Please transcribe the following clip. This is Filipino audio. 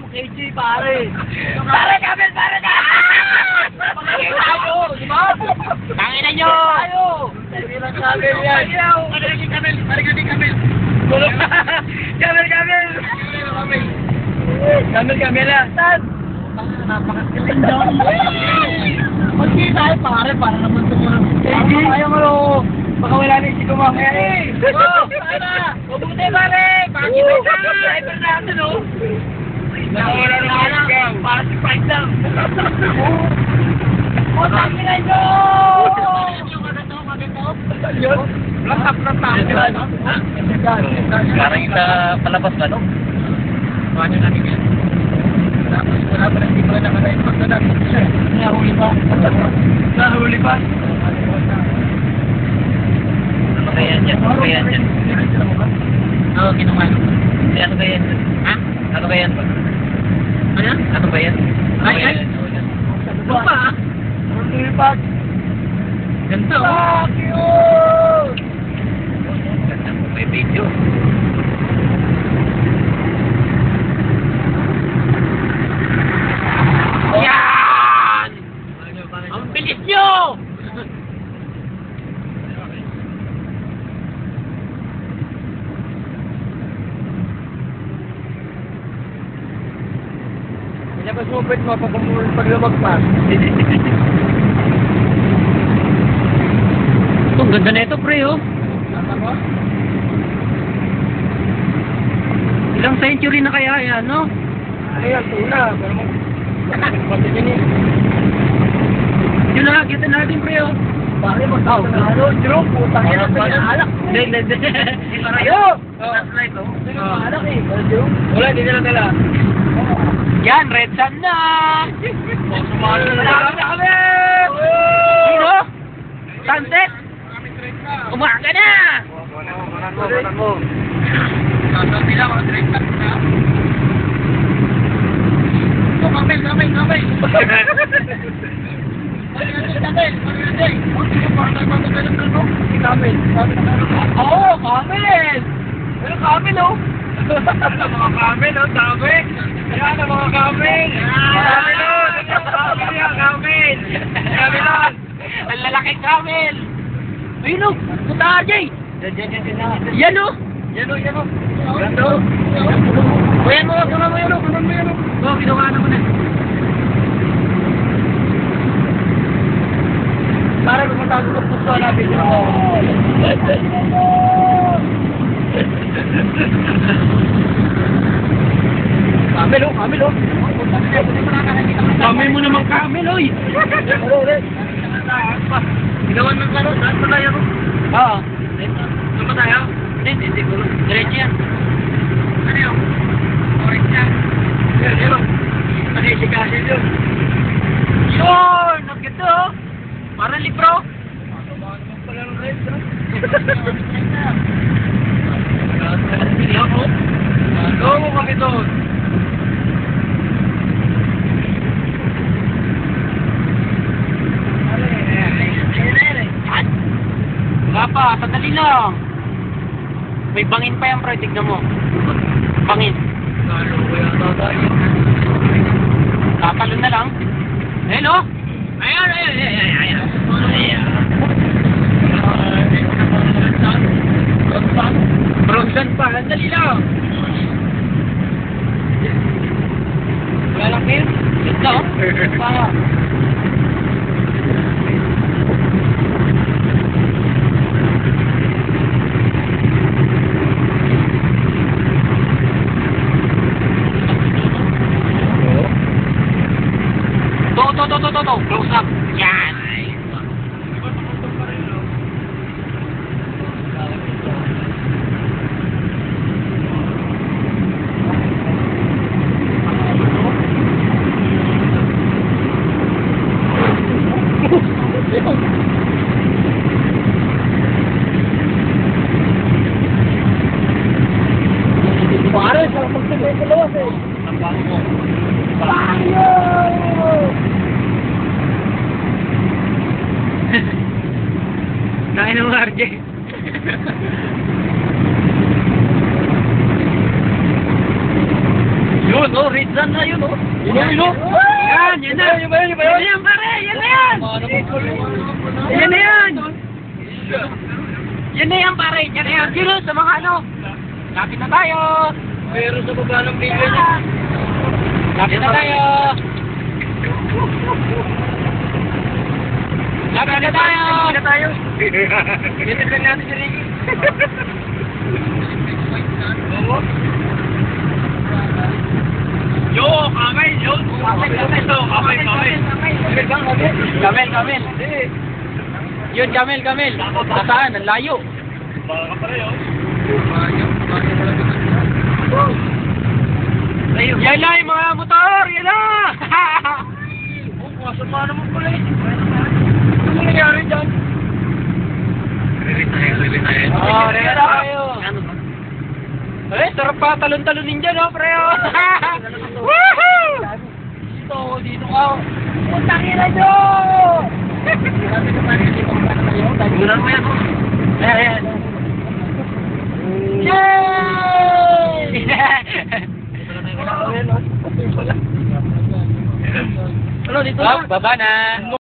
KG, pare. Pare, Camel, pare na! Pangin tayo, di ba? Pangin na nyo! Tayo! Camel yan. Camel, pare ka din, Camel. Camel, Camel! Camel, Camel na. Saan? Napakasiling dyan. Pag-di tayo, pare, para naman ito mo. KG, ayaw mo. Baka wala na si kumamaya eh. Oh, sana! Mabuti pare! Pangit na ito! Driver natin oh! Wala na lang! Para si Pride lang! O, tangi na ito! Yun? Lasap na tangi na ito? Parang isa palabas ka no? Paano natin yan? Tapos wala pa rin hindi pa nakalain pagdadag. Nahuli pa? Nahuli pa? Ano ba yan dyan? Ano ba yan dyan? Oo, kinuman. Ano ba yan dyan? Ha? Ano ba yan? Ano? Ano ba yan? Ay, ay! Ano ba? Ano ba? Ganda o? Fuck you! Ganda mo may video. Yan! Ang bilis nyo! Ilabas mo pwede mapapamulong paglabagpas. Ang ganda na ito, pre, oh. Ilang century na kaya yan, no? Ay, tuna. Pati din eh. Yun na, kita natin, pre, oh. Bakit mo tao? Ano, Jero, putang ina sa alak. Hindi. Ayo! That's right, oh. Alak eh. Wala, hindi nila dala. Yan, red sun na! Sumalo na kami! Sino? Sunset? Umaga na! Wala ko. Sasabi lang, mga direct na. Oh, kamel! Oo, kamel! Pero kamel, oh! Mga kamel, oh, sabi! Yan ang mga kamel! Kamel, oh! Kamel yan, kamel! Kamel, oh! Ang lalaking kamel! Ayun, oh! Punta ka, Jay! Yan, oh! Yan, oh! Yan, oh! O, yan mo, kunan mo yan, oh! Oo, ginawa naman eh. Para pumunta ko sa puso na video. Kamel, oh! Kamel mo naman, kamel, oy! Ginawan ng laro, saan pa tayo? Oo. Saan pa tayo? Hindi, siguro. Diretso yan. Ano yun? Orange yan. Yan, Nakisikasin yun. Yun! Ang ganda, oh! Parang libro. Ano ba naman pala ng red, ha? Ano mo kami doon? Wala pa, sandali lang. May bangin pa yan, bro. Tignan mo. Bangin. Tatalon na lang. Ayun, oh. Ayan. Bronzan pa. Sandali lang. Wala lang kayo? Ganda, oh. Para. To. Close up. Yan. Pare, sarap magsabi sa lawas eh. Ang bago mo. Payo! Nain ng RJ. Yun! Yun, oh, red sun na yun, oh. Yun, oh. Yan, yan na. Yan ba yan, yan ba yan? Yan, pare, yan na yan. Yan na yan. Yan na yan, pare. Yan na yan. Sino sa mga ano? Lapit na tayo. Pero sa baba ng video niya. Lapit na tayo. Lapit na tayo. Lapit na tayo. Ganit lang natin si Ricky. Yo, kamay, yo. Kamay. Kamel. Yun, kamel. Nasaan? Ang layo. Baka pala yun. Yan na yung mga motor! Yan na! Masama naman pala eh. Ano nangyari dyan? Revit tayo. Oo, revit tayo. Eh, sarap pa talon-talonin dyan, oh, pre, oh. Woohoo! Dito ka, oh. Puntang ina nyo! Gulan mo yan, oh. Ayan. Yay! Ano, dito na? Baba na.